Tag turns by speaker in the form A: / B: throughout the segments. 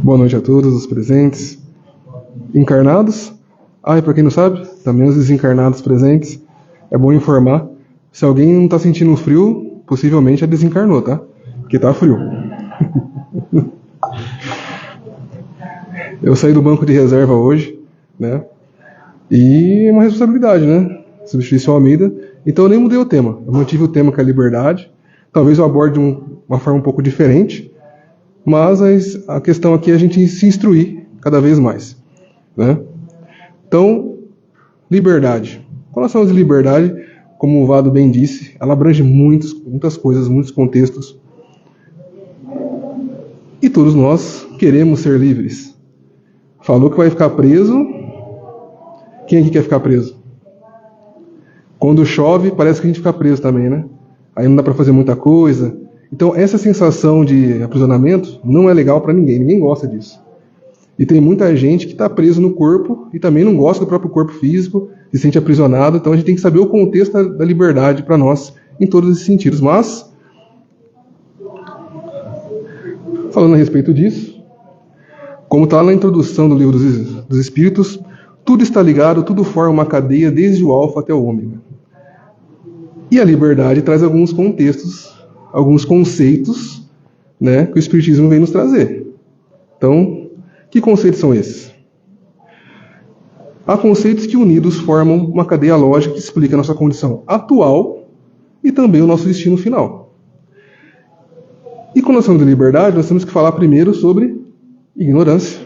A: Boa noite a todos os presentes, encarnados. E para quem não sabe, também os desencarnados presentes. É bom informar, se alguém não está sentindo frio, possivelmente desencarnou, tá? Porque tá frio. Eu saí do banco de reserva hoje, né? E é uma responsabilidade, né? Substituir seu Almeida. Então eu nem mudei o tema. Eu mantive o tema que é a liberdade. Talvez eu aborde de uma forma um pouco diferente. Mas a questão aqui é a gente se instruir cada vez mais, né? Então, liberdade. Quando nós falamos de liberdade, como o Vado bem disse, ela abrange muitas coisas, muitos contextos. E todos nós queremos ser livres. Falou que vai ficar preso. Quem aqui quer ficar preso? Quando chove, parece que a gente fica preso também, né? Aí não dá para fazer muita coisa. Então, essa sensação de aprisionamento não é legal para ninguém. Ninguém gosta disso. E tem muita gente que está preso no corpo e também não gosta do próprio corpo físico, se sente aprisionado. Então, a gente tem que saber o contexto da liberdade para nós em todos esses sentidos. Mas, falando a respeito disso, como está na introdução do livro dos Espíritos, tudo está ligado, tudo forma uma cadeia desde o alfa até o ômega. E a liberdade traz alguns contextos, alguns conceitos, né, que o Espiritismo vem nos trazer. Então, que conceitos são esses? Há conceitos que unidos formam uma cadeia lógica que explica a nossa condição atual e também o nosso destino final. E quando nós falamos de liberdade, nós temos que falar primeiro sobre ignorância.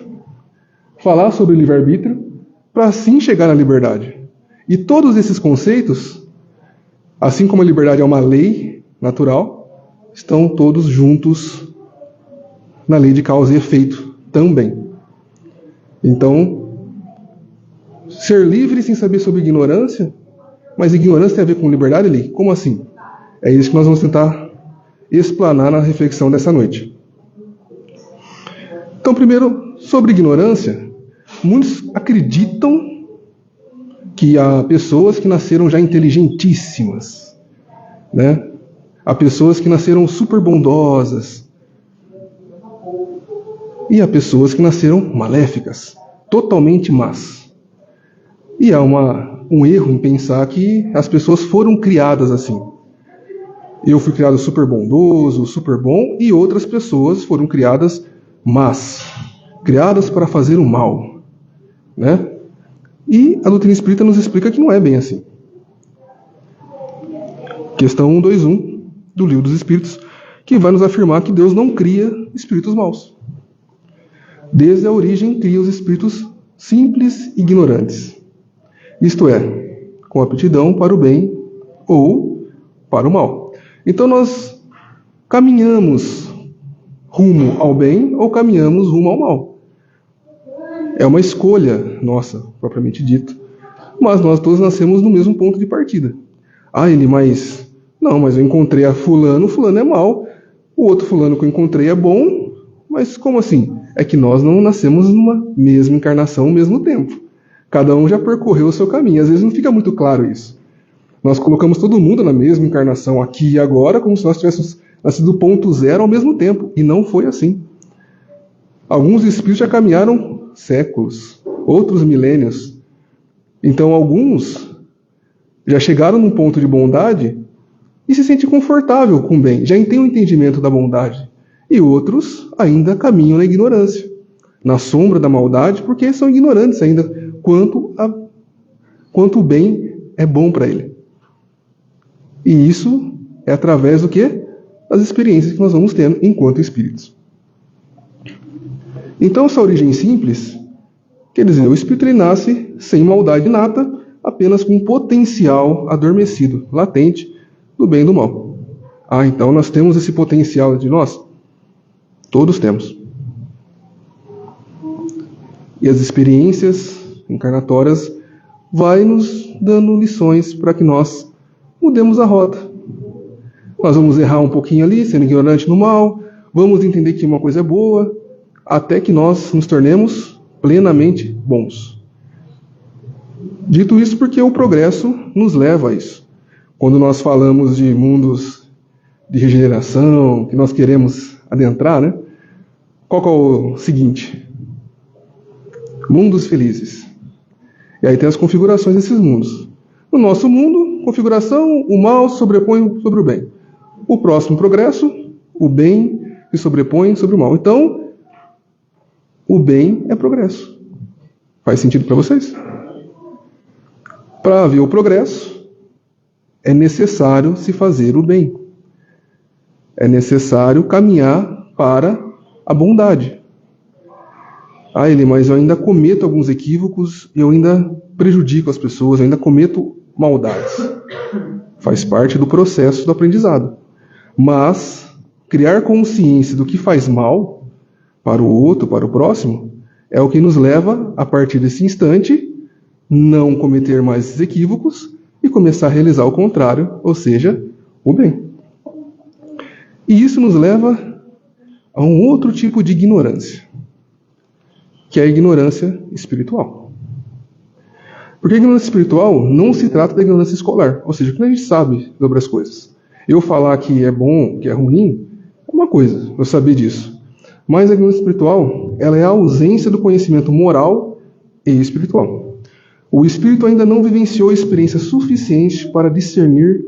A: Falar sobre livre-arbítrio, para assim chegar na liberdade. E todos esses conceitos, assim como a liberdade é uma lei natural, estão todos juntos na lei de causa e efeito também. Então, ser livre sem saber sobre ignorância, mas ignorância tem a ver com liberdade, Eli? Como assim? É isso que nós vamos tentar explanar na reflexão dessa noite. Então, primeiro, sobre ignorância, muitos acreditam que há pessoas que nasceram já inteligentíssimas, né? Há pessoas que nasceram super bondosas. E há pessoas que nasceram maléficas, totalmente más. E há um erro em pensar que as pessoas foram criadas assim. Eu fui criado super bondoso, super bom, e outras pessoas foram criadas más, criadas para fazer o mal, né? E a doutrina espírita nos explica que não é bem assim. Questão 121 do Livro dos Espíritos, que vai nos afirmar que Deus não cria espíritos maus. Desde a origem cria os espíritos simples e ignorantes. Isto é, com aptidão para o bem ou para o mal. Então nós caminhamos rumo ao bem ou caminhamos rumo ao mal. É uma escolha nossa, propriamente dito. Mas nós todos nascemos no mesmo ponto de partida. Mas eu encontrei a fulano é mau. O outro fulano que eu encontrei é bom. Mas como assim? É que nós não nascemos numa mesma encarnação ao mesmo tempo. Cada um já percorreu o seu caminho. Às vezes não fica muito claro isso. Nós colocamos todo mundo na mesma encarnação aqui e agora, como se nós tivéssemos nascido do ponto zero ao mesmo tempo. E não foi assim. Alguns espíritos já caminharam séculos, outros milênios. Então alguns já chegaram num ponto de bondade e se sentem confortável com o bem, já tem o entendimento da bondade. E outros ainda caminham na ignorância, na sombra da maldade, porque são ignorantes ainda quanto o bem é bom para ele. E isso é através do quê? Das experiências que nós vamos tendo enquanto espíritos. Então, essa origem simples, quer dizer, o espírito ele nasce sem maldade inata, apenas com um potencial adormecido, latente, do bem e do mal. Então nós temos esse potencial de nós? Todos temos. E as experiências encarnatórias vai nos dando lições para que nós mudemos a rota. Nós vamos errar um pouquinho ali, sendo ignorante no mal, vamos entender que uma coisa é boa, até que nós nos tornemos plenamente bons. Dito isso porque o progresso nos leva a isso. Quando nós falamos de mundos de regeneração que nós queremos adentrar, né? Qual que é o seguinte? Mundos felizes. E aí tem as configurações desses mundos. No nosso mundo, configuração, o mal se sobrepõe sobre o bem. O próximo progresso, o bem se sobrepõe sobre o mal. Então, o bem é progresso. Faz sentido para vocês? Para haver o progresso, é necessário se fazer o bem. É necessário caminhar para a bondade. Ah, mas eu ainda cometo alguns equívocos, eu ainda prejudico as pessoas, eu ainda cometo maldades. Faz parte do processo do aprendizado. Mas criar consciência do que faz mal para o outro, para o próximo, é o que nos leva, a partir desse instante, não cometer mais esses equívocos e começar a realizar o contrário, ou seja, o bem. E isso nos leva a um outro tipo de ignorância, que é a ignorância espiritual. Porque a ignorância espiritual não se trata da ignorância escolar, ou seja, quando a gente sabe sobre as coisas. Eu falar que é bom, que é ruim, é uma coisa, eu saber disso. Mas a ignorância espiritual, ela é a ausência do conhecimento moral e espiritual. O espírito ainda não vivenciou experiência suficiente para discernir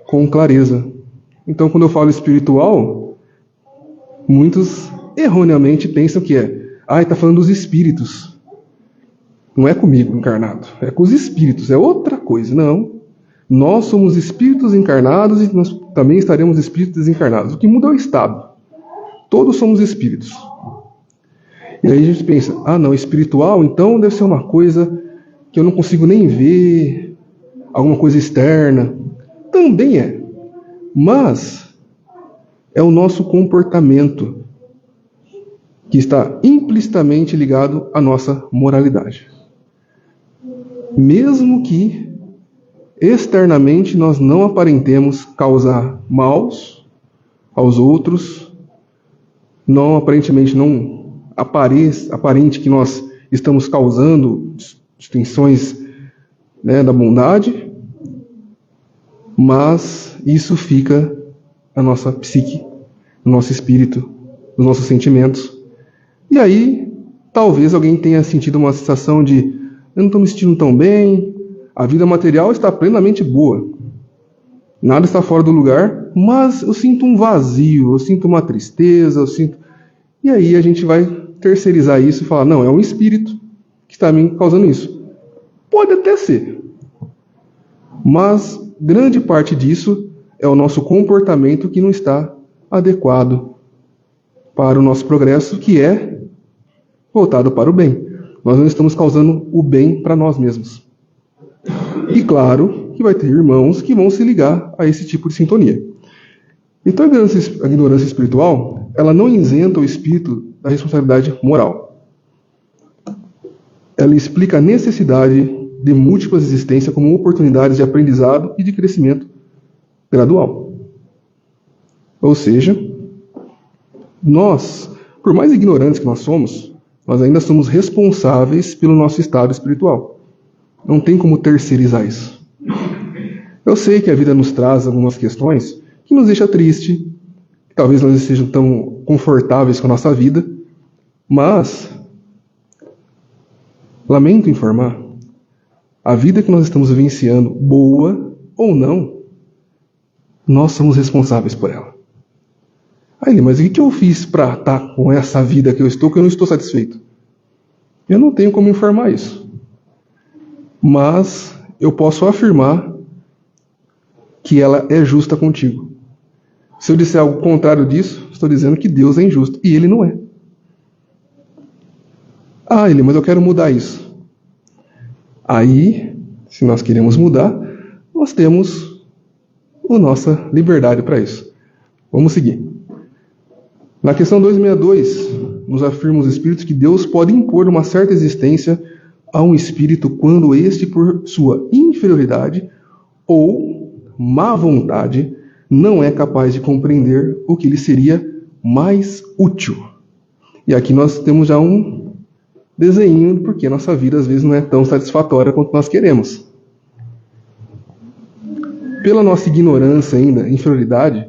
A: com clareza. Então, quando eu falo espiritual, muitos erroneamente pensam que está falando dos espíritos. Não é comigo encarnado, é com os espíritos, é outra coisa. Não. Nós somos espíritos encarnados e nós também estaremos espíritos desencarnados. O que muda é o estado. Todos somos espíritos. E aí a gente pensa, não, espiritual, então deve ser uma coisa que eu não consigo nem ver, alguma coisa externa. Também é. Mas é o nosso comportamento que está implicitamente ligado à nossa moralidade. Mesmo que externamente nós não aparentemos causar maus aos outros, aparentemente não aparente que nós estamos causando distinções, da bondade, mas isso fica na nossa psique, no nosso espírito, nos nossos sentimentos. E aí, talvez alguém tenha sentido uma sensação de eu não estou me sentindo tão bem, a vida material está plenamente boa, nada está fora do lugar, mas eu sinto um vazio, eu sinto uma tristeza, E aí a gente vai terceirizar isso e falar, não, é um espírito que está me causando isso. Pode até ser, mas grande parte disso é o nosso comportamento que não está adequado para o nosso progresso, que é voltado para o bem. Nós não estamos causando o bem para nós mesmos. E claro que vai ter irmãos que vão se ligar a esse tipo de sintonia. Então a ignorância espiritual, ela não isenta o espírito da responsabilidade moral. Ela explica a necessidade de múltiplas existências como oportunidades de aprendizado e de crescimento gradual. Ou seja, nós, por mais ignorantes que nós somos, nós ainda somos responsáveis pelo nosso estado espiritual. Não tem como terceirizar isso. Eu sei que a vida nos traz algumas questões que nos deixam triste, que talvez nós não estejam tão confortáveis com a nossa vida, mas, lamento informar, a vida que nós estamos vivenciando, boa ou não, nós somos responsáveis por ela. Mas o que eu fiz para estar com essa vida que eu não estou satisfeito? Eu não tenho como informar isso. Mas eu posso afirmar que ela é justa contigo. Se eu disser algo contrário disso, estou dizendo que Deus é injusto. E Ele não é. Mas eu quero mudar isso. Aí, se nós queremos mudar, nós temos a nossa liberdade para isso. Vamos seguir. Na questão 262, nos afirma os espíritos que Deus pode impor uma certa existência a um espírito quando este, por sua inferioridade ou má vontade, não é capaz de compreender o que lhe seria mais útil. E aqui nós temos já um desenho, porque a nossa vida às vezes não é tão satisfatória quanto nós queremos. Pela nossa ignorância ainda, inferioridade,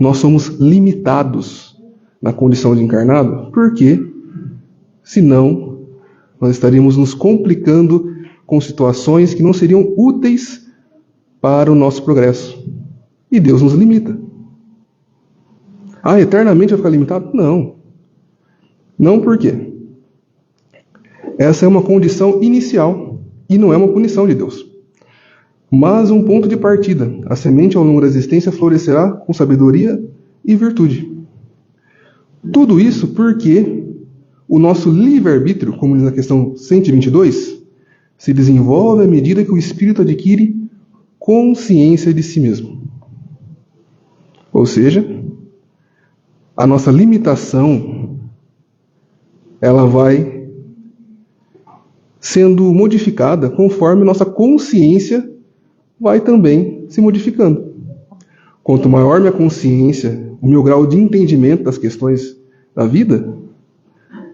A: nós somos limitados na condição de encarnado, porque senão nós estaríamos nos complicando com situações que não seriam úteis para o nosso progresso. E Deus nos limita. Eternamente vai ficar limitado? Não. Não, por quê? Essa é uma condição inicial e não é uma punição de Deus, mas um ponto de partida. A semente ao longo da existência florescerá com sabedoria e virtude. Tudo isso porque o nosso livre-arbítrio, como diz na questão 122, se desenvolve à medida que o espírito adquire consciência de si mesmo. Ou seja, a nossa limitação, ela vai sendo modificada conforme nossa consciência vai também se modificando. Quanto maior minha consciência, o meu grau de entendimento das questões da vida,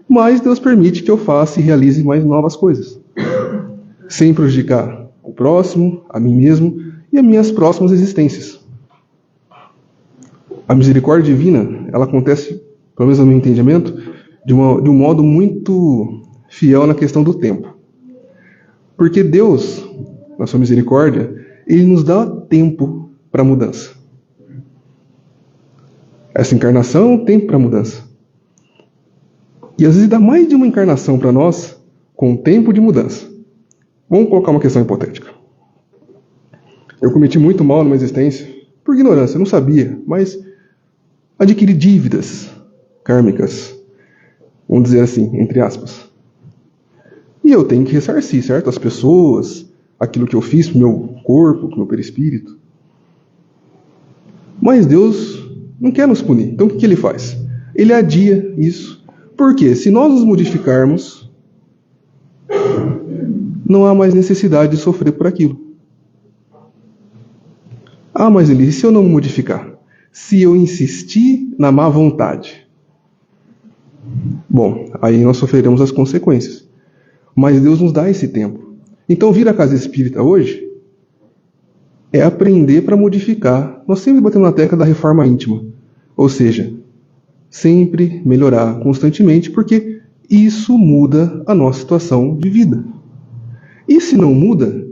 A: mais Deus permite que eu faça e realize mais novas coisas, sem prejudicar o próximo, a mim mesmo e as minhas próximas existências. A misericórdia divina, ela acontece, pelo menos no meu entendimento, de um modo muito fiel na questão do tempo. Porque Deus, na sua misericórdia, Ele nos dá tempo para mudança. Essa encarnação é um tempo para mudança. E às vezes dá mais de uma encarnação para nós com tempo de mudança. Vamos colocar uma questão hipotética. Eu cometi muito mal numa existência, por ignorância, eu não sabia, mas adquiri dívidas kármicas, vamos dizer assim, entre aspas. E eu tenho que ressarcir, certo? As pessoas, aquilo que eu fiz pro meu corpo, pro meu perispírito. Mas Deus não quer nos punir. Então o que Ele faz? Ele adia isso. Porque se nós nos modificarmos, não há mais necessidade de sofrer por aquilo. Mas Eli, e se eu não me modificar? Se eu insistir na má vontade? Bom, aí nós sofreremos as consequências. Mas Deus nos dá esse tempo. Então vir à casa espírita hoje é aprender para modificar. Nós sempre batemos na tecla da reforma íntima. Ou seja, sempre melhorar constantemente, porque isso muda a nossa situação de vida. E se não muda,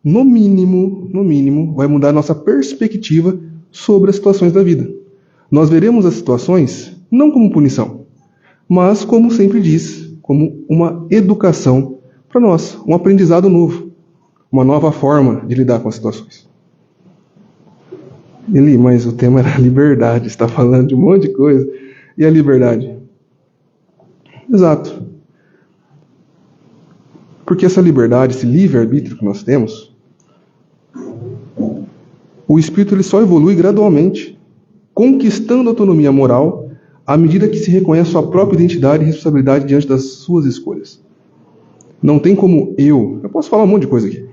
A: no mínimo, vai mudar a nossa perspectiva sobre as situações da vida. Nós veremos as situações não como punição, mas, como sempre diz, como uma educação para nós, um aprendizado novo, uma nova forma de lidar com as situações. Eli, mas o tema era liberdade, está falando de um monte de coisa. E a liberdade? Exato. Porque essa liberdade, esse livre-arbítrio que nós temos, o espírito ele só evolui gradualmente, conquistando autonomia moral à medida que se reconhece sua própria identidade e responsabilidade diante das suas escolhas. Não tem como eu posso falar um monte de coisa aqui,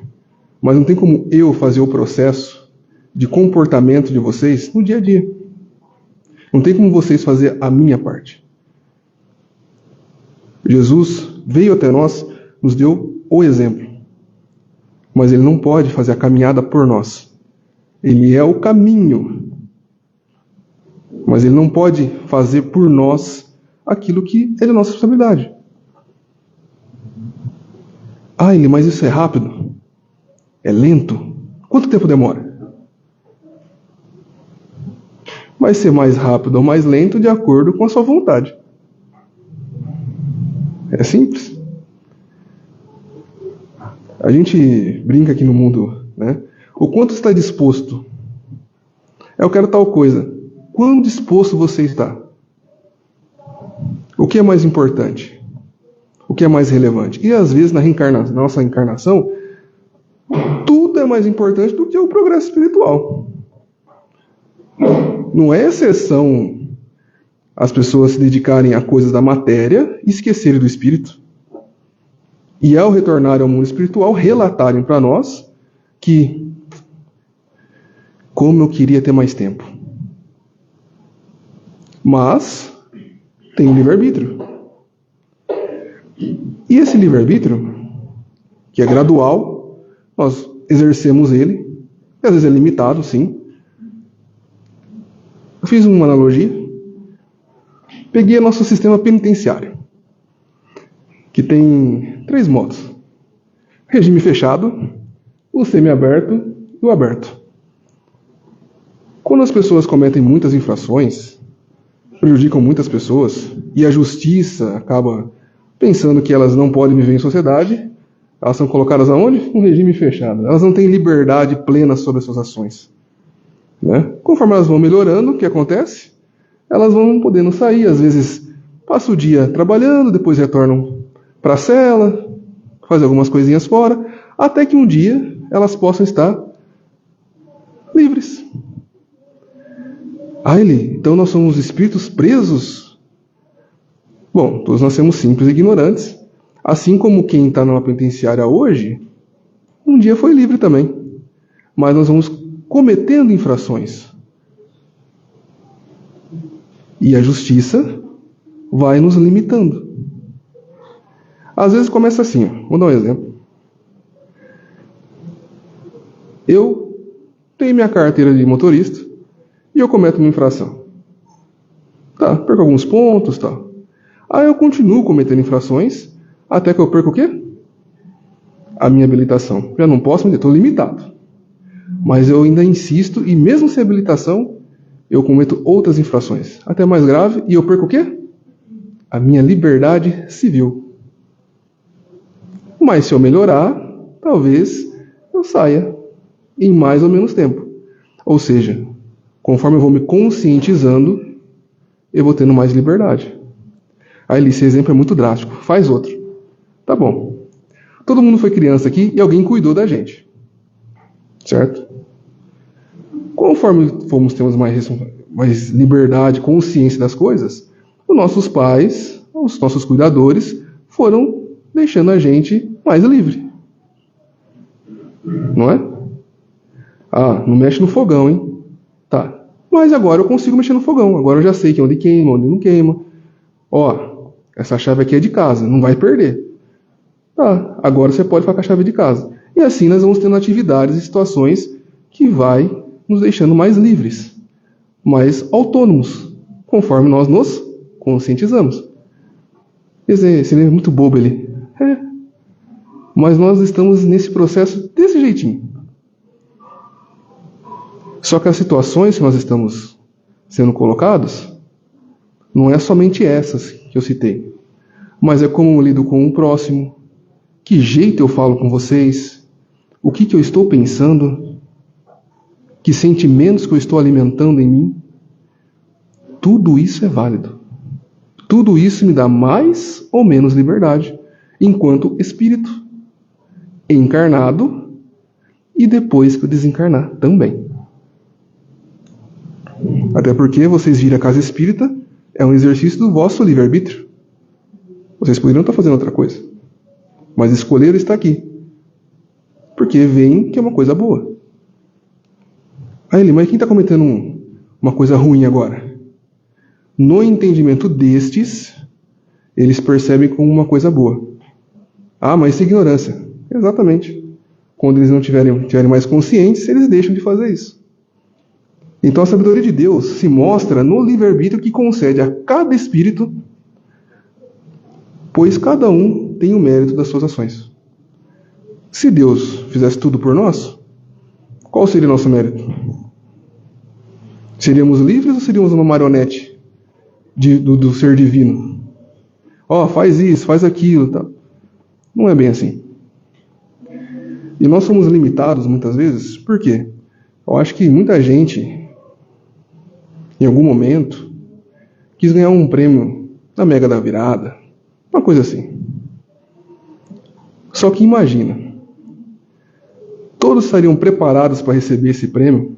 A: mas não tem como eu fazer o processo de comportamento de vocês no dia a dia. Não tem como vocês fazer a minha parte. Jesus veio até nós, nos deu o exemplo. Mas Ele não pode fazer a caminhada por nós. Ele é o caminho. Mas Ele não pode fazer por nós aquilo que é da nossa responsabilidade. Eli, mas isso é rápido? É lento? Quanto tempo demora? Vai ser mais rápido ou mais lento de acordo com a sua vontade. É simples. A gente brinca aqui no mundo, né? O quanto está disposto? Eu quero tal coisa. Quão disposto você está? O que é mais importante? O que é mais relevante? E às vezes na nossa encarnação, tudo é mais importante do que o progresso espiritual. Não é exceção as pessoas se dedicarem a coisas da matéria e esquecerem do espírito. E ao retornarem ao mundo espiritual, relatarem para nós que como eu queria ter mais tempo. Mas tem um livre-arbítrio. E esse livre-arbítrio, que é gradual, nós exercemos ele, e às vezes é limitado, sim. Eu fiz uma analogia. Peguei nosso sistema penitenciário, que tem 3 modos: regime fechado, o semiaberto e o aberto. Quando as pessoas cometem muitas infrações, prejudicam muitas pessoas, e a justiça acaba pensando que elas não podem viver em sociedade, elas são colocadas aonde? No regime fechado. Elas não têm liberdade plena sobre as suas ações. Né? Conforme elas vão melhorando, o que acontece? Elas vão podendo sair, às vezes passam o dia trabalhando, depois retornam para a cela, fazem algumas coisinhas fora, até que um dia elas possam estar livres. Eli, então nós somos espíritos presos? Bom, todos nós somos simples e ignorantes, assim como quem está numa penitenciária hoje, um dia foi livre também. Mas nós vamos cometendo infrações. E a justiça vai nos limitando. Às vezes começa assim, vou dar um exemplo. Eu tenho minha carteira de motorista e eu cometo uma infração. Tá, perco alguns pontos, tá. Aí eu continuo cometendo infrações até que eu perco o quê? A minha habilitação. Já não posso, estou limitado. Mas eu ainda insisto e mesmo sem habilitação, eu cometo outras infrações, até mais grave, e eu perco o quê? A minha liberdade civil. Mas se eu melhorar, talvez eu saia em mais ou menos tempo. Ou seja, conforme eu vou me conscientizando, eu vou tendo mais liberdade. Aí esse exemplo é muito drástico. Faz outro. Tá bom. Todo mundo foi criança aqui e alguém cuidou da gente. Certo? Conforme temos mais liberdade, consciência das coisas, os nossos pais, os nossos cuidadores, foram deixando a gente mais livre. Não é? Ah, não mexe no fogão, hein? Tá. Mas agora eu consigo mexer no fogão. Agora eu já sei que onde queima, onde não queima. Ó, essa chave aqui é de casa, não vai perder. Tá, agora você pode ficar com a chave de casa. E assim nós vamos tendo atividades e situações que vai nos deixando mais livres, mais autônomos, conforme nós nos conscientizamos. Esse é muito bobo ele. É. Mas nós estamos nesse processo desse jeitinho. Só que as situações que nós estamos sendo colocados não é somente essas que eu citei, mas é como eu lido com o próximo, que jeito eu falo com vocês, o que eu estou pensando, que sentimentos que eu estou alimentando em mim. Tudo isso é válido. Tudo isso me dá mais ou menos liberdade, enquanto espírito, encarnado e depois que eu desencarnar também. Até porque vocês virem a casa espírita é um exercício do vosso livre-arbítrio. Vocês poderiam estar fazendo outra coisa, mas escolheram estar aqui, porque veem que é uma coisa boa. Aí, mas quem está cometendo uma coisa ruim agora? No entendimento destes, eles percebem como uma coisa boa. Ah, mas isso é ignorância. Exatamente. Quando eles não tiverem mais conscientes, eles deixam de fazer isso. Então a sabedoria de Deus se mostra no livre-arbítrio que concede a cada espírito, pois cada um tem o mérito das suas ações. Se Deus fizesse tudo por nós, qual seria o nosso mérito? Seríamos livres ou seríamos uma marionete do ser divino? Ó, faz isso, faz aquilo, tá? Não é bem assim. E nós somos limitados muitas vezes, por quê? Eu acho que muita gente, em algum momento, quis ganhar um prêmio na Mega da Virada, uma coisa assim. Só que imagina, todos estariam preparados para receber esse prêmio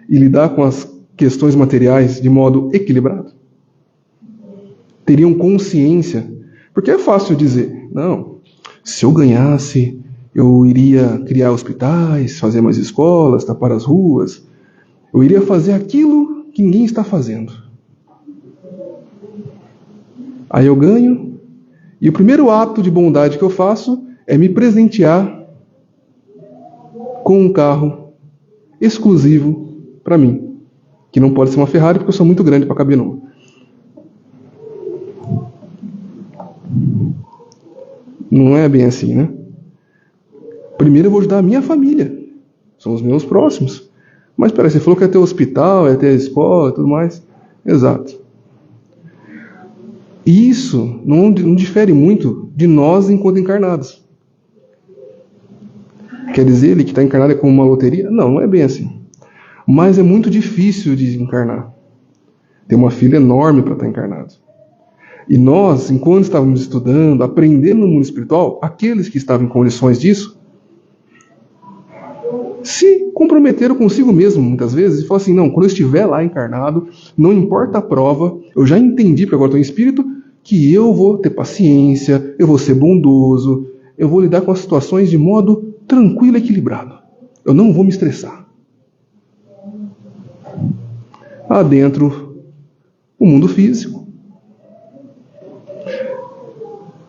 A: e lidar com as questões materiais de modo equilibrado? Teriam consciência? Porque é fácil dizer, não, se eu ganhasse, eu iria criar hospitais, fazer mais escolas, tapar as ruas, eu iria fazer aquilo que ninguém está fazendo. Aí eu ganho, e o primeiro ato de bondade que eu faço é me presentear com um carro exclusivo para mim, que não pode ser uma Ferrari porque eu sou muito grande para caber numa. Não é bem assim, né? Primeiro eu vou ajudar a minha família. São os meus próximos. Mas peraí, você falou que é ter hospital, é ter escola e tudo mais. Exato. E isso não difere muito de nós enquanto encarnados. Quer dizer, ele que está encarnado é como uma loteria? Não, não é bem assim. Mas é muito difícil de encarnar. Tem uma fila enorme para estar encarnado. E nós, enquanto estávamos estudando, aprendendo no mundo espiritual, aqueles que estavam em condições disso, se comprometeram consigo mesmo, muitas vezes, e falaram assim, não, quando eu estiver lá encarnado, não importa a prova, eu já entendi, porque agora estou em espírito, que eu vou ter paciência, eu vou ser bondoso, eu vou lidar com as situações de modo tranquilo e equilibrado. Eu não vou me estressar. Adentro, o mundo físico.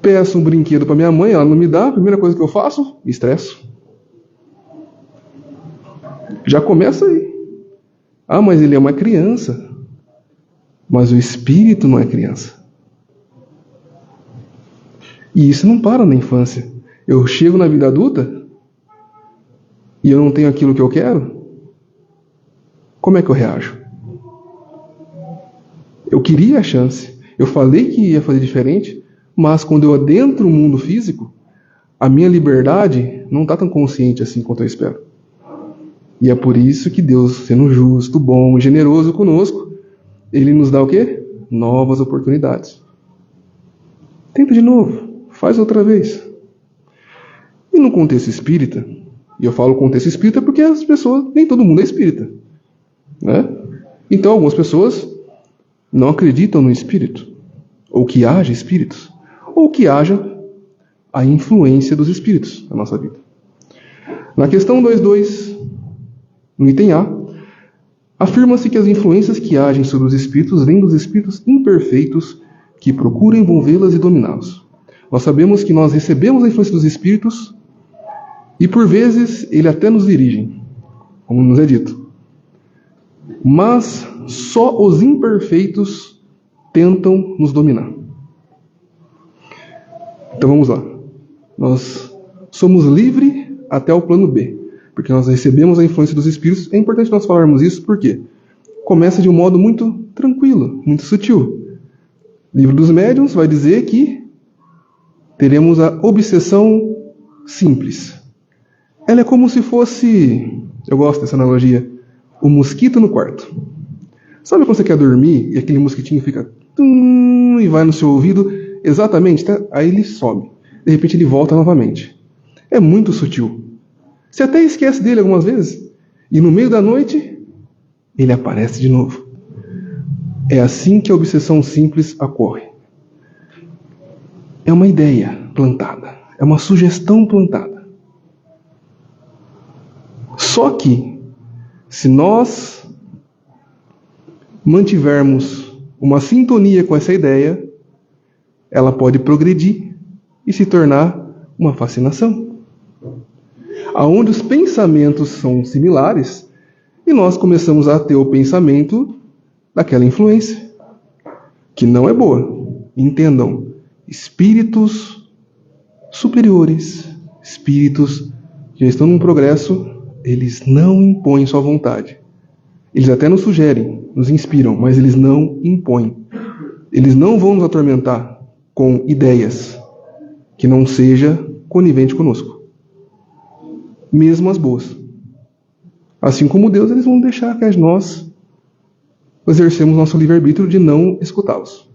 A: Peço um brinquedo para minha mãe, ela não me dá, a primeira coisa que eu faço, me estresso. Já começa aí. Ah, mas ele é uma criança. Mas o espírito não é criança. E isso não para na infância. Eu chego na vida adulta e eu não tenho aquilo que eu quero, como é que eu reajo? Eu queria a chance. Eu falei que ia fazer diferente, mas quando eu adentro o mundo físico, a minha liberdade não está tão consciente assim quanto eu espero. E é por isso que Deus, sendo justo, bom e generoso conosco, Ele nos dá o quê? Novas oportunidades. Tenta de novo. Faz outra vez. E no contexto espírita, e eu falo contexto espírita porque as pessoas, nem todo mundo é espírita, né? Então algumas pessoas não acreditam no espírito, ou que haja espíritos, ou que haja a influência dos espíritos na nossa vida. Na questão 2.2, no item A, afirma-se que as influências que agem sobre os espíritos vêm dos espíritos imperfeitos que procuram envolvê-las e dominá-los. Nós sabemos que nós recebemos a influência dos espíritos e, por vezes, ele até nos dirigem, como nos é dito. Mas só os imperfeitos tentam nos dominar. Então vamos lá. Nós somos livres até o plano B, porque nós recebemos a influência dos espíritos. É importante nós falarmos isso porque começa de um modo muito tranquilo, muito sutil. O livro dos médiuns vai dizer que teremos a obsessão simples. Ela é como se fosse, eu gosto dessa analogia, o mosquito no quarto. Sabe quando você quer dormir e aquele mosquitinho fica e vai no seu ouvido? Exatamente, tá? Aí ele some. De repente ele volta novamente. É muito sutil. Você até esquece dele algumas vezes. E no meio da noite, ele aparece de novo. É assim que a obsessão simples ocorre. É uma ideia plantada. É uma sugestão plantada. Só que, se nós mantivermos uma sintonia com essa ideia, ela pode progredir e se tornar uma fascinação. Aonde os pensamentos são similares e nós começamos a ter o pensamento daquela influência, que não é boa. Entendam, espíritos superiores, espíritos que já estão num progresso, eles não impõem sua vontade. Eles até nos sugerem, nos inspiram, mas eles não impõem. Eles não vão nos atormentar com ideias que não seja conivente conosco. Mesmo as boas. Assim como Deus, eles vão deixar que nós exercemos nosso livre-arbítrio de não escutá-los.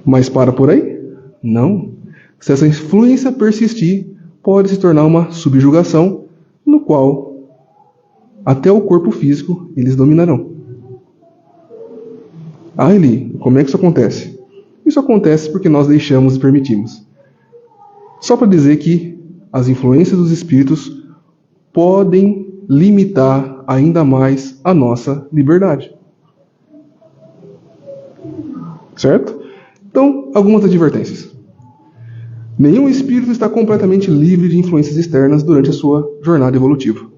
A: Mas para por aí? Não. Se essa influência persistir, pode se tornar uma subjugação, no qual até o corpo físico eles dominarão. Ah, Eli, como é que isso acontece? Isso acontece porque nós deixamos e permitimos. Só para dizer que as influências dos espíritos podem limitar ainda mais a nossa liberdade. Certo? Então, algumas advertências. Nenhum espírito está completamente livre de influências externas durante a sua jornada evolutiva.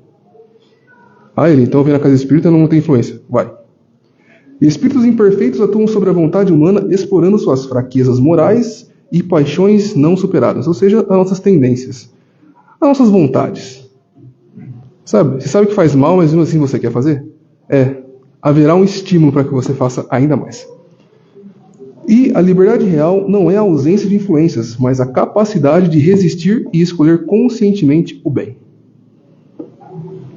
A: Ah, ele, então vem na casa espírita, não tem influência. Vai. Espíritos imperfeitos atuam sobre a vontade humana, explorando suas fraquezas morais e paixões não superadas, ou seja, as nossas tendências, as nossas vontades. Sabe? Você sabe que faz mal, mas mesmo assim você quer fazer? Haverá um estímulo para que você faça ainda mais. E a liberdade real não é a ausência de influências, mas a capacidade de resistir e escolher conscientemente o bem.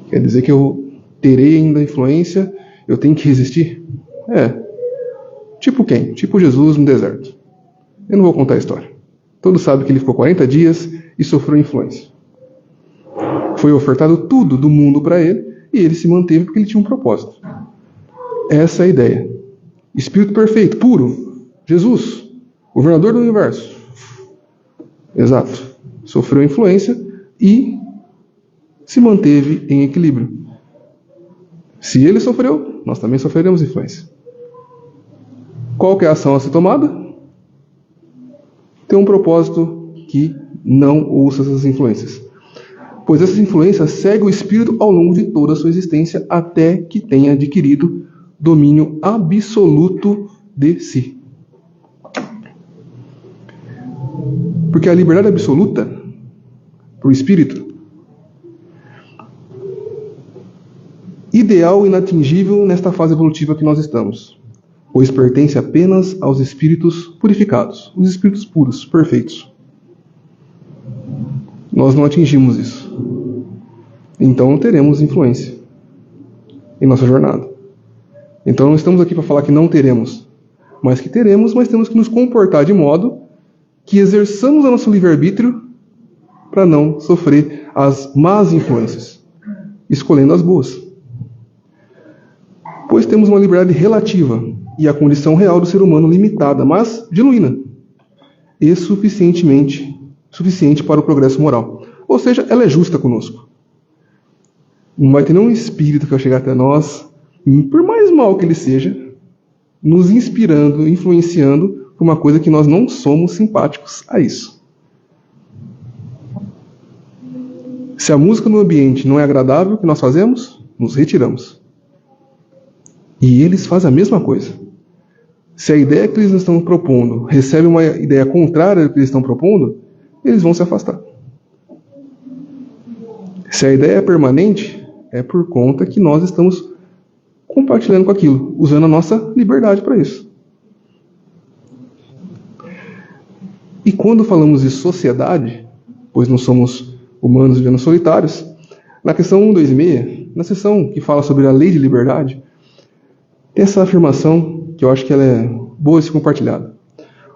A: Quer dizer que eu terei ainda influência, eu tenho que resistir? Tipo quem? Tipo Jesus no deserto. Eu não vou contar a história. Todos sabem que ele ficou 40 dias e sofreu influência. Foi ofertado tudo do mundo para ele e ele se manteve porque ele tinha um propósito. Essa é a ideia. Espírito perfeito, puro, Jesus, governador do universo. Exato. Sofreu influência e se manteve em equilíbrio. Se ele sofreu, nós também sofreremos influência. Qual que é a ação a ser tomada? Ter um propósito que não ouça essas influências. Pois essas influências seguem o espírito ao longo de toda a sua existência até que tenha adquirido domínio absoluto de si. Porque a liberdade absoluta para o espírito, ideal e inatingível nesta fase evolutiva que nós estamos, pois pertence apenas aos espíritos purificados, os espíritos puros, perfeitos. Nós não atingimos isso. Então não teremos influência em nossa jornada. Então não estamos aqui para falar que não teremos, mas que teremos, mas temos que nos comportar de modo que exerçamos o nosso livre-arbítrio para não sofrer as más influências, escolhendo as boas. Pois temos uma liberdade relativa e a condição real do ser humano limitada, mas genuína e suficiente para o progresso moral. Ou seja, ela é justa conosco. Não vai ter nenhum espírito que vai chegar até nós, por mais mal que ele seja, nos inspirando, influenciando por uma coisa que nós não somos simpáticos a isso. Se a música no ambiente não é agradável, o que nós fazemos? Nos retiramos. E eles fazem a mesma coisa. Se a ideia que eles estão propondo recebe uma ideia contrária ao que eles estão propondo, eles vão se afastar. Se a ideia é permanente, é por conta que nós estamos compartilhando com aquilo, usando a nossa liberdade para isso. E quando falamos de sociedade, pois não somos humanos vivendo solitários, na questão 126, na seção que fala sobre a lei de liberdade, tem essa afirmação que eu acho que ela é boa de ser compartilhada.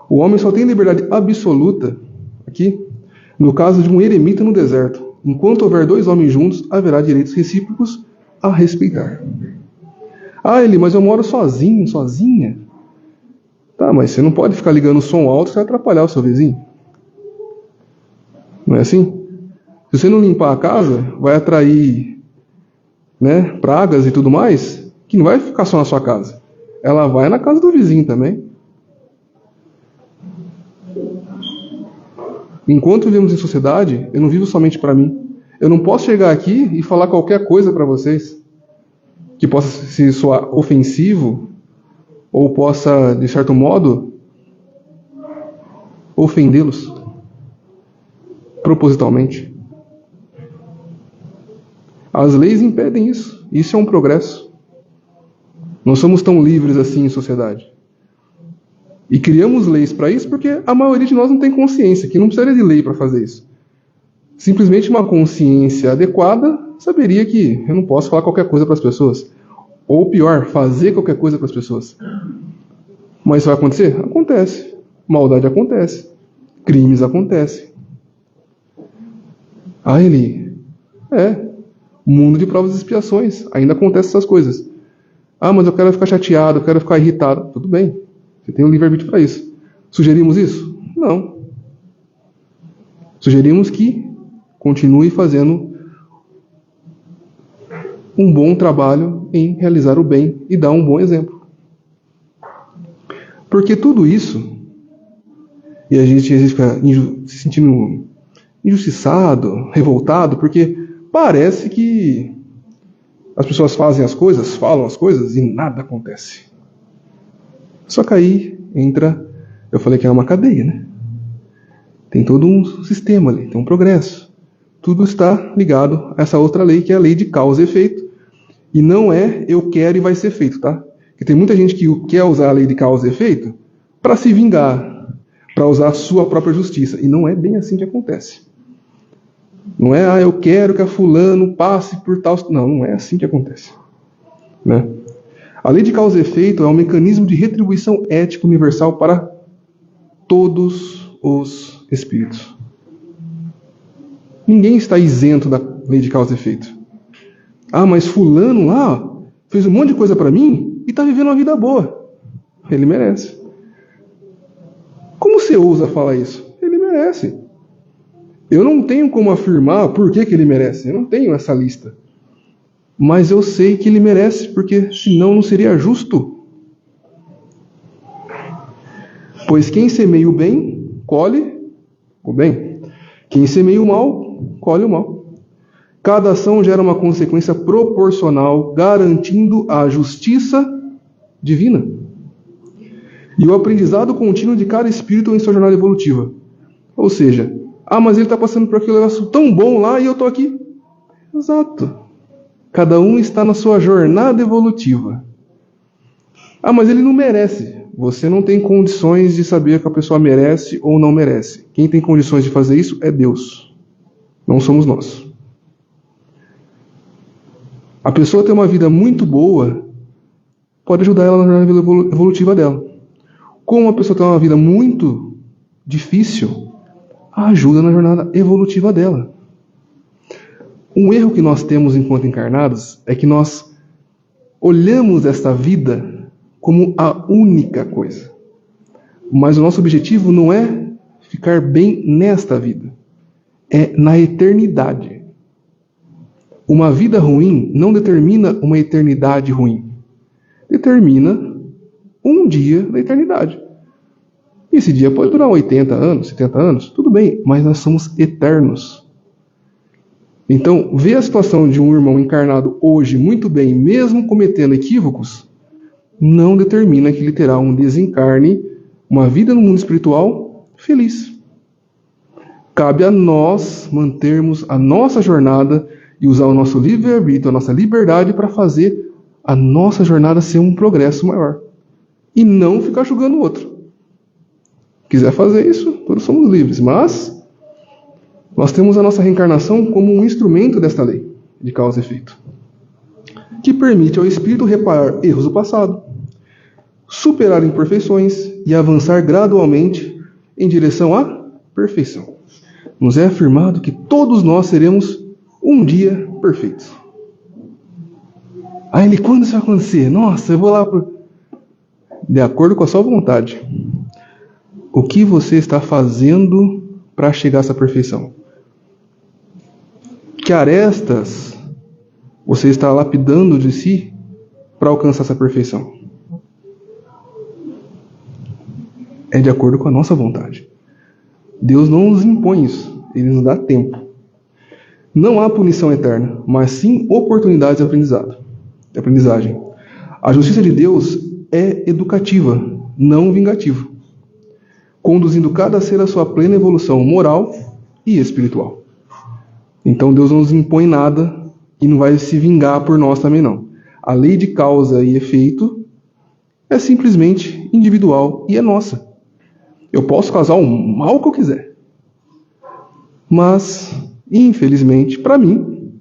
A: O homem só tem liberdade absoluta, aqui, no caso de um eremita no deserto. Enquanto houver dois homens juntos, haverá direitos recíprocos a respeitar. Ah, Eli, mas eu moro sozinho, sozinha. Tá, mas você não pode ficar ligando o som alto, você vai atrapalhar o seu vizinho. Não é assim? Se você não limpar a casa, vai atrair, pragas e tudo mais, que não vai ficar só na sua casa. Ela vai na casa do vizinho também. Enquanto vivemos em sociedade, eu não vivo somente para mim. Eu não posso chegar aqui e falar qualquer coisa para vocês que possa se soar ofensivo ou possa, de certo modo, ofendê-los propositalmente. As leis impedem isso. Isso é um progresso. Não somos tão livres assim em sociedade. E criamos leis para isso porque a maioria de nós não tem consciência, que não precisaria de lei para fazer isso. Simplesmente uma consciência adequada saberia que eu não posso falar qualquer coisa para as pessoas. Ou pior, fazer qualquer coisa para as pessoas. Mas isso vai acontecer? Acontece. Maldade acontece. Crimes acontecem. Ah, Eli, mundo de provas e expiações. Ainda acontecem essas coisas. Ah, mas eu quero ficar chateado, eu quero ficar irritado. Tudo bem. Você tem um livre-arbítrio para isso. Sugerimos isso? Não. Sugerimos que continue fazendo um bom trabalho em realizar o bem e dar um bom exemplo. Porque tudo isso, e a gente às vezes fica se sentindo injustiçado, revoltado, porque parece que As pessoas fazem as coisas, falam as coisas e nada acontece. Só que aí entra, eu falei que é uma cadeia, né? Tem todo um sistema ali, tem um progresso. Tudo está ligado a essa outra lei, que é a lei de causa e efeito. E não é eu quero e vai ser feito, tá? Porque tem muita gente que quer usar a lei de causa e efeito para se vingar, para usar a sua própria justiça. E não é bem assim que acontece. Não é, eu quero que a fulano passe por tal... Não, não é assim que acontece. Né? A lei de causa e efeito é um mecanismo de retribuição ética universal para todos os espíritos. Ninguém está isento da lei de causa e efeito. Ah, mas fulano lá fez um monte de coisa para mim e está vivendo uma vida boa. Ele merece. Como você ousa falar isso? Ele merece. Eu não tenho como afirmar por que ele merece. Eu não tenho essa lista. Mas eu sei que ele merece, porque senão não seria justo. Pois quem semeia o bem, colhe o bem. Quem semeia o mal, colhe o mal. Cada ação gera uma consequência proporcional, garantindo a justiça divina. E o aprendizado contínuo de cada espírito em sua jornada evolutiva. Ou seja, mas ele está passando por aquele negócio tão bom lá e eu estou aqui. Exato. Cada um está na sua jornada evolutiva. Mas ele não merece. Você não tem condições de saber que a pessoa merece ou não merece. Quem tem condições de fazer isso é Deus. Não somos nós. A pessoa tem uma vida muito boa, pode ajudar ela na jornada evolutiva dela. Como a pessoa tem uma vida muito difícil, ajuda na jornada evolutiva dela. Um erro que nós temos enquanto encarnados é que nós olhamos esta vida como a única coisa. Mas o nosso objetivo não é ficar bem nesta vida, é na eternidade. Uma vida ruim não determina uma eternidade ruim. Determina um dia da eternidade. E esse dia pode durar 80 anos, 70 anos, tudo bem, mas nós somos eternos. Então, ver a situação de um irmão encarnado hoje muito bem, mesmo cometendo equívocos, não determina que ele terá um desencarne, uma vida no mundo espiritual feliz. Cabe a nós mantermos a nossa jornada e usar o nosso livre-arbítrio, a nossa liberdade para fazer a nossa jornada ser um progresso maior. E não ficar julgando o outro. Quiser fazer isso, todos somos livres. Mas nós temos a nossa reencarnação como um instrumento desta lei de causa e efeito, que permite ao espírito reparar erros do passado, superar imperfeições e avançar gradualmente em direção à perfeição. Nos é afirmado que todos nós seremos um dia perfeitos. Aí quando isso vai acontecer? Nossa, eu vou lá de acordo com a sua vontade. O que você está fazendo para chegar a essa perfeição? Que arestas você está lapidando de si para alcançar essa perfeição? É de acordo com a nossa vontade. Deus não nos impõe isso, Ele nos dá tempo. Não há punição eterna, mas sim oportunidades de aprendizagem. A justiça de Deus é educativa, não vingativa, conduzindo cada ser à sua plena evolução moral e espiritual. Então Deus não nos impõe nada e não vai se vingar por nós também não. A lei de causa e efeito é simplesmente individual e é nossa. Eu posso causar o mal que eu quiser. Mas, infelizmente, para mim,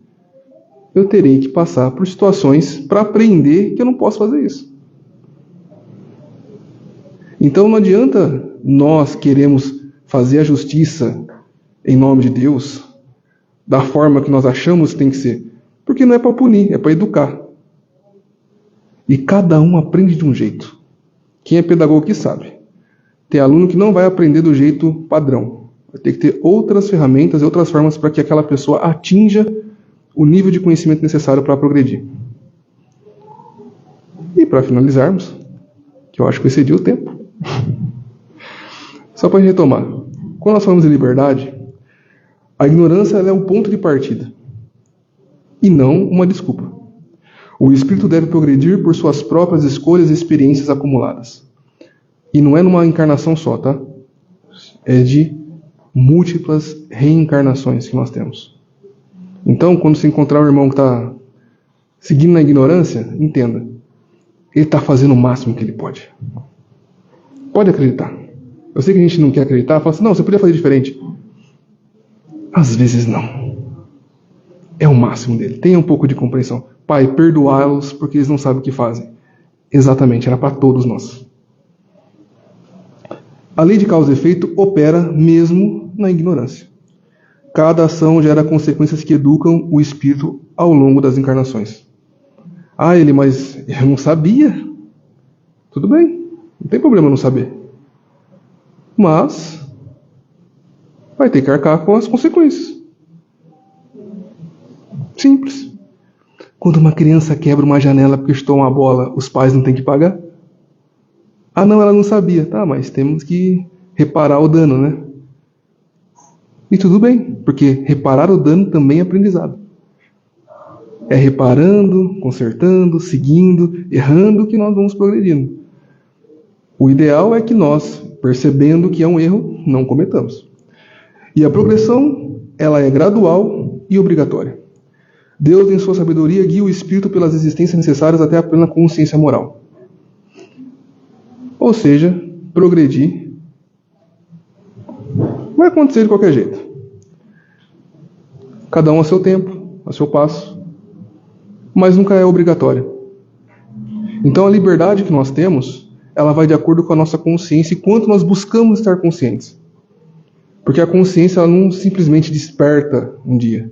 A: eu terei que passar por situações para aprender que eu não posso fazer isso. Então não adianta nós queremos fazer a justiça em nome de Deus da forma que nós achamos que tem que ser. Porque não é para punir, é para educar. E cada um aprende de um jeito. Quem é pedagogo que sabe. Tem aluno que não vai aprender do jeito padrão. Vai ter que ter outras ferramentas e outras formas para que aquela pessoa atinja o nível de conhecimento necessário para progredir. E para finalizarmos, que eu acho que eu excedi o tempo. Só para retomar. Quando nós falamos de liberdade, a ignorância ela é um ponto de partida. E não uma desculpa. O espírito deve progredir por suas próprias escolhas e experiências acumuladas. E não é numa encarnação só, tá? É de múltiplas reencarnações que nós temos. Então, quando você encontrar um irmão que está seguindo na ignorância, entenda. Ele está fazendo o máximo que ele pode. Pode acreditar. Eu sei que a gente não quer acreditar, fala assim, não, você podia fazer diferente. Às vezes não. É o máximo dele. Tenha um pouco de compreensão. Pai, perdoá-los porque eles não sabem o que fazem. Exatamente, era para todos nós. A lei de causa e efeito opera mesmo na ignorância. Cada ação gera consequências que educam o espírito ao longo das encarnações. Ah, mas eu não sabia. Tudo bem, não tem problema não saber. Mas vai ter que arcar com as consequências. Simples. Quando uma criança quebra uma janela porque chutou uma bola, os pais não têm que pagar? Ah, não, ela não sabia. Tá, mas temos que reparar o dano, né? E tudo bem, porque reparar o dano também é aprendizado. É reparando, consertando, seguindo, errando que nós vamos progredindo. O ideal é que nós, percebendo que é um erro, não cometamos. E a progressão, ela é gradual e obrigatória. Deus, em sua sabedoria, guia o espírito pelas existências necessárias até a plena consciência moral. Ou seja, progredir vai acontecer de qualquer jeito. Cada um a seu tempo, a seu passo, mas nunca é obrigatória. Então a liberdade que nós temos, ela vai de acordo com a nossa consciência e quanto nós buscamos estar conscientes. Porque a consciência ela não simplesmente desperta um dia.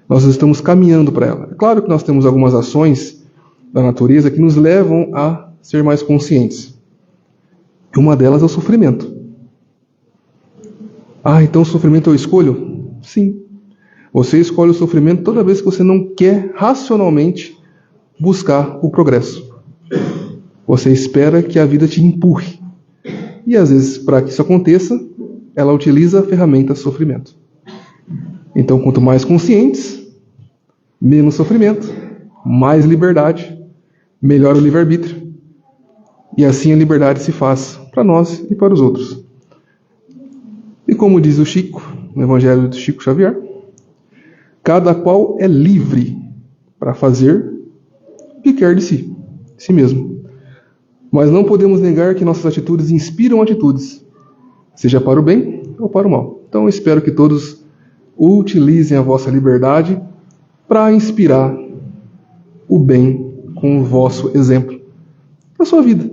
A: Nós estamos caminhando para ela. É claro que nós temos algumas ações da natureza que nos levam a ser mais conscientes. E uma delas é o sofrimento. Ah, então o sofrimento eu escolho? Sim. Você escolhe o sofrimento toda vez que você não quer racionalmente buscar o progresso. Você espera que a vida te empurre. E às vezes, para que isso aconteça, ela utiliza a ferramenta sofrimento. Então, quanto mais conscientes, menos sofrimento, mais liberdade, melhor o livre-arbítrio. E assim a liberdade se faz para nós e para os outros. E como diz o Chico, no Evangelho do Chico Xavier, cada qual é livre para fazer o que quer de si mesmo. Mas não podemos negar que nossas atitudes inspiram atitudes, seja para o bem ou para o mal. Então eu espero que todos utilizem a vossa liberdade para inspirar o bem com o vosso exemplo na sua vida.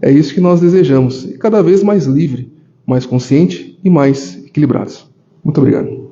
A: É isso que nós desejamos, e cada vez mais livre, mais consciente e mais equilibrados. Muito obrigado.